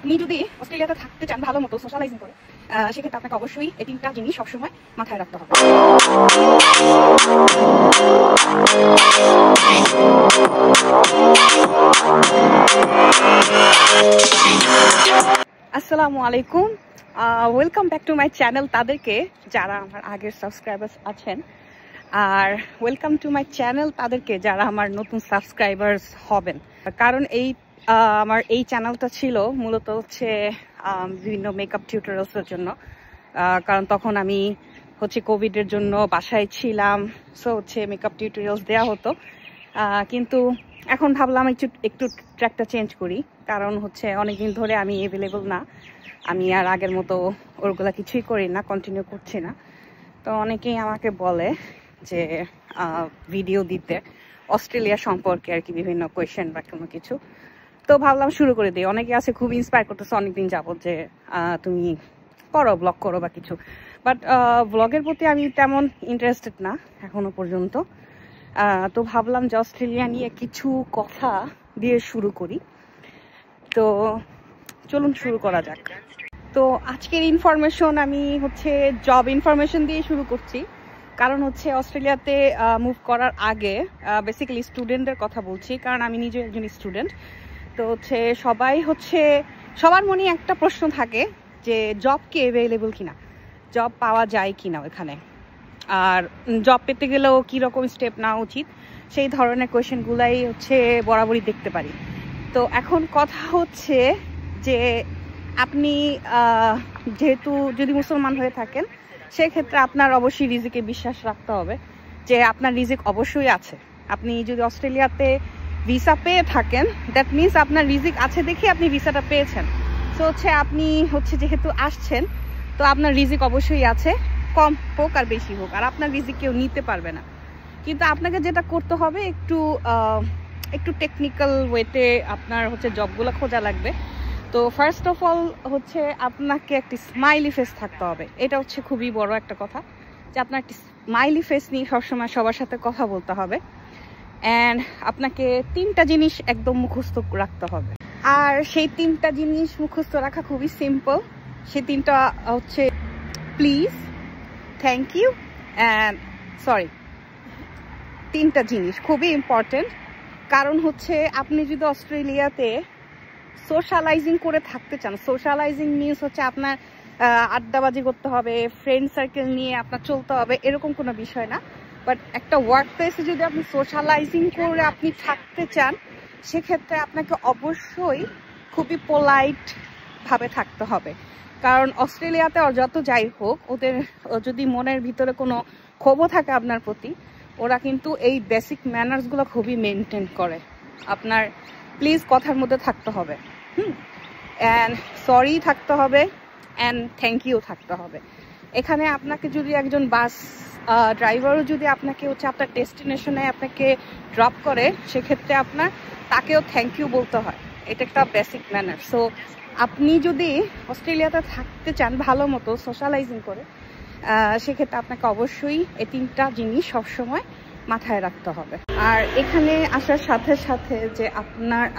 আপনি যদি অস্ট্রেলিয়াতে থাকতে চান ভালো মতো সোশ্যালাইজিং করে, সেক্ষেত্রে আপনাকে অবশ্যই এই 3টা জিনিস সবসময় মাথায় রাখতে হবে। আসসালামু আলাইকুম, welcome back to my channel তাদেরকে যারা আমার আগের সাবস্ক্রাইবার্স আছেন, আর ওয়েলকাম টু মাই চ্যানেল তাদেরকে যারা আমার নতুন সাবস্ক্রাইবার্স হবেন। কারণ আমার এই চ্যানেলটা ছিল মূলত হচ্ছে বিভিন্ন মেকআপ টিউটোরিয়ালসের জন্য, কারণ তখন আমি হচ্ছে কোভিডের জন্য বাসায় ছিলাম, সো হচ্ছে মেকআপ টিউটোরিয়ালস দেওয়া হতো। কিন্তু এখন ভাবলাম একটু ট্র্যাকটা চেঞ্জ করি, কারণ হচ্ছে অনেকদিন ধরে আমি অ্যাভেলেবল না, আমি আর আগের মতো ওরগুলা কিছুই করি না, কন্টিনিউ করছি না। তো অনেকেই আমাকে বলে যে ভিডিও দিতে অস্ট্রেলিয়া সম্পর্কে আর কি, বিভিন্ন কোয়েশ্চেন বা কোনো কিছু। তো ভাবলাম শুরু করে দিই। অনেকে আছে খুব ইন্সপায়ার করতেছে অনেকদিন যাবত যে তুমি করো, ব্লগ করো বা কিছু, বাট ব্লগের প্রতি আমি তেমন ইন্টারেস্টেড না এখনো পর্যন্ত। তো ভাবলাম যে অস্ট্রেলিয়া নিয়ে কিছু কথা দিয়ে শুরু করি। তো চলুন শুরু করা যাক। তো আজকের ইনফরমেশন আমি হচ্ছে জব ইনফরমেশন দিয়ে শুরু করছি, কারণ হচ্ছে অস্ট্রেলিয়াতে মুভ করার আগে বেসিক্যালি স্টুডেন্টদের কথা বলছি, কারণ আমি নিজে একজন স্টুডেন্ট। তো হচ্ছে সবার মনে একটা প্রশ্ন থাকে যে জব কি অ্যাভেলেবল কিনা, জব পাওয়া যায় কিনা ওখানে, আর জব পেতে গেলেও কীরকম স্টেপ নেওয়া উচিত, সেই ধরনের কোয়েশ্চেনগুলাই হচ্ছে বরাবরই দেখতে পারি। তো এখন কথা হচ্ছে যে আপনি যেহেতু যদি মুসলমান হয়ে থাকেন, সেক্ষেত্রে আপনার অবশ্যই রিজিকে বিশ্বাস রাখতে হবে যে আপনার রিজিক অবশ্যই আছে। আপনি যদি অস্ট্রেলিয়াতে ভিসা পেয়ে থাকেন, দ্যাট মিনস আপনার রিজিক আছে দেখে আপনি ভিসাটা পেয়েছেন। তো হচ্ছে আপনি হচ্ছে যেহেতু আসছেন, তো আপনার রিজিক অবশ্যই আছে, কম হোক আর বেশি হোক, আর আপনার রিজিক কেউ নিতে পারবে না। কিন্তু আপনাকে যেটা করতে হবে, একটু টেকনিক্যাল ওয়েতে আপনার হচ্ছে জবগুলো খোঁজা লাগবে। তো ফার্স্ট অফ অল হচ্ছে আপনাকে একটি স্মাইলি ফেস থাকতে হবে। এটা হচ্ছে খুবই বড় একটা কথা, যে আপনার একটি স্মাইলি ফেস নিয়ে সবসময় সবার সাথে কথা বলতে হবে। অ্যান্ড আপনাকে 3টা জিনিস একদম মুখস্থ রাখতে হবে, আর সেই 3টা জিনিস মুখস্থ রাখা খুবই সিম্পল। সেই 3টা হচ্ছে please, thank you and sorry. 3টা জিনিস খুবই ইম্পর্টেন্ট, কারণ হচ্ছে আপনি যদি অস্ট্রেলিয়াতে সোশ্যালাইজিং করে থাকতে চান, সোশ্যালাইজিং মিনস হচ্ছে আপনার আড্ডাবাজি করতে হবে, ফ্রেন্ড সার্কেল নিয়ে আপনার চলতে হবে, এরকম কোনো বিষয় না। বাট একটা ওয়ার্ক প্লেসে যদি আপনি সোশ্যালাইজিং করে আপনি থাকতে চান, সেক্ষেত্রে আপনাকে অবশ্যই খুবই পোলাইট ভাবে থাকতে হবে। কারণ অস্ট্রেলিয়াতে যত যাই হোক, ওদের যদি মনের ভিতরে কোনো ক্ষোভও থাকে আপনার প্রতি, ওরা কিন্তু এই বেসিক ম্যানার্সগুলো খুবই মেনটেন করে। আপনার প্লিজ কথার মধ্যে থাকতে হবে, অ্যান্ড সরি থাকতে হবে, অ্যান্ড থ্যাংক ইউ থাকতে হবে। এখানে আপনাকে যদি একজন বাস ড্রাইভারও যদি আপনাকে হচ্ছে আপনার ডেস্টিনেশনে আপনাকে ড্রপ করে, সেক্ষেত্রে তাকেও থ্যাংক ইউ বলতে হয়। এটা একটা বেসিক ম্যানার। সো আপনি যদি অস্ট্রেলিয়াতে থাকতে চান ভালো মতো সোশ্যালাইজিং করে, সেক্ষেত্রে আপনাকে অবশ্যই এই 3টা জিনিস সবসময় মাথায় রাখতে হবে। আর এখানে আসার সাথে সাথে যে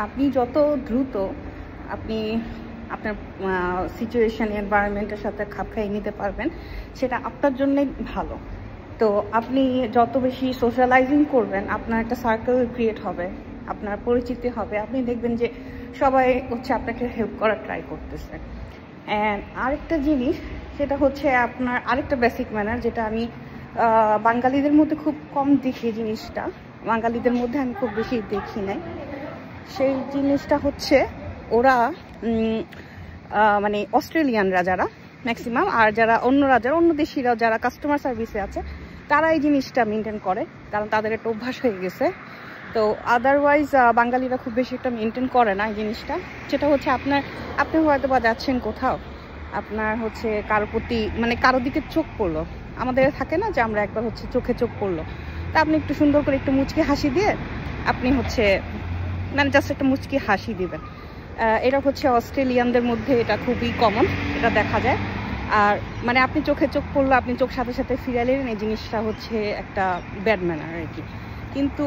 আপনি যত দ্রুত আপনার সিচুয়েশন এনভায়রনমেন্টের সাথে খাপ খাইয়ে নিতে পারবেন, সেটা আপনার জন্যই ভালো। তো আপনি যত বেশি সোশ্যালাইজিং করবেন, আপনার একটা সার্কেল ক্রিয়েট হবে, আপনার পরিচিতি হবে, আপনি দেখবেন যে সবাই হচ্ছে আপনাকে হেল্প করার ট্রাই করতেছে। অ্যান্ড আরেকটা জিনিস, সেটা হচ্ছে আপনার আরেকটা বেসিক ম্যানার, যেটা আমি বাঙালিদের মধ্যে খুব কম দেখি, জিনিসটা বাঙালিদের মধ্যে আমি খুব বেশি দেখি নাই। সেই জিনিসটা হচ্ছে ওরা মানে অস্ট্রেলিয়ানরা যারা ম্যাক্সিমাম, আর যারা অন্য দেশিরাও যারা কাস্টমার সার্ভিসে আছে, তারা এই জিনিসটা মেনটেন করে, কারণ তাদের একটা অভ্যাস হয়ে গেছে। তো আদারওয়াইজ বাঙালিরা খুব বেশি একটা মেনটেন করে না এই জিনিসটা। যেটা হচ্ছে আপনি হয়তো বা যাচ্ছেন কোথাও, আপনার হচ্ছে কারো প্রতি মানে কারো দিকে চোখ পড়লো, আমাদের থাকে না যে আমরা একবার হচ্ছে চোখে চোখ পড়লো, তা আপনি একটু সুন্দর করে একটু মুচকি হাসি দিয়ে আপনি হচ্ছে মানে জাস্ট একটা মুচকি হাসি দিবেন। এটা হচ্ছে অস্ট্রেলিয়ানদের মধ্যে এটা খুবই কমন, এটা দেখা যায়। আর মানে আপনি চোখে চোখ পড়লো, আপনি চোখ সাথে সাথে ফিরালেন, এই জিনিসটা হচ্ছে একটা ব্যাড ম্যানার আর কি। কিন্তু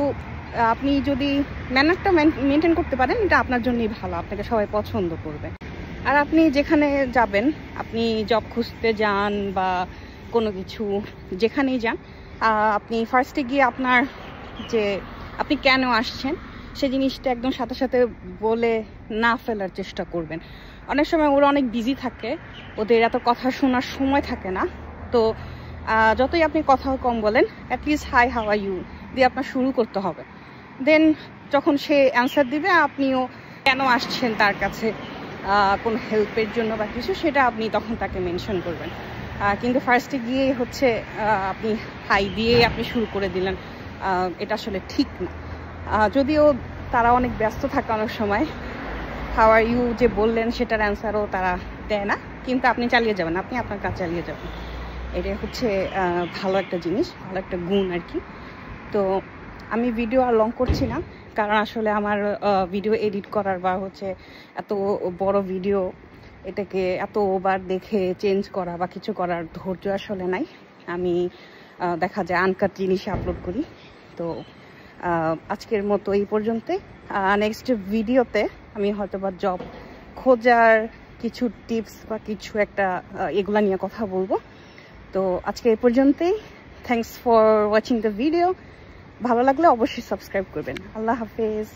আপনি যদি ম্যানারটা মেনটেন করতে পারেন, এটা আপনার জন্যই ভালো, আপনাকে সবাই পছন্দ করবে। আর আপনি যেখানে যাবেন, আপনি জব খুঁজতে যান বা কোনো কিছু যেখানেই যান, আপনি ফার্স্টে গিয়ে আপনার যে আপনি কেন আসছেন সে জিনিসটা একদম সাথে সাথে বলে না ফেলার চেষ্টা করবেন। অনেক সময় ওরা অনেক বিজি থাকে, ওদের এত কথা শোনার সময় থাকে না। তো যতই আপনি কথা কম বলেন, at least hi how are you দিয়ে আপনার শুরু করতে হবে। দেন যখন সে অ্যান্সার দিবে, আপনিও কেন আসছেন তার কাছে, কোনো হেল্পের জন্য বা কিছু, সেটা আপনি তখন তাকে মেনশন করবেন। কিন্তু ফার্স্টে গিয়ে হচ্ছে আপনি হাই দিয়ে আপনি শুরু করে দিলেন, এটা আসলে ঠিক না। যদিও তারা অনেক ব্যস্ত থাকে অনেক সময়, হাউ আর ইউ যে বললেন সেটার অ্যান্সারও তারা দেয় না, কিন্তু আপনি চালিয়ে যাবেন, আপনি আপনার কাজ চালিয়ে যাবেন। এটা হচ্ছে ভালো একটা জিনিস, ভালো একটা গুণ আর কি। তো আমি ভিডিও আর লং করছি না, কারণ আসলে আমার ভিডিও এডিট করার বা হচ্ছে এত বড় ভিডিও এটাকে এতবার দেখে চেঞ্জ করা বা কিছু করার ধৈর্য আসলে নাই। আমি দেখা যায় আনকাট জিনিস আপলোড করি। তো আজকের মতো এই পর্যন্তই। নেক্সট ভিডিওতে আমি হয়তো বা জব খোঁজার কিছু টিপস বা কিছু একটা এগুলা নিয়ে কথা বলবো। তো আজকে এই পর্যন্তই। Thanks for watching the video. ভালো লাগলে অবশ্যই সাবস্ক্রাইব করবেন। আল্লাহ হাফেজ।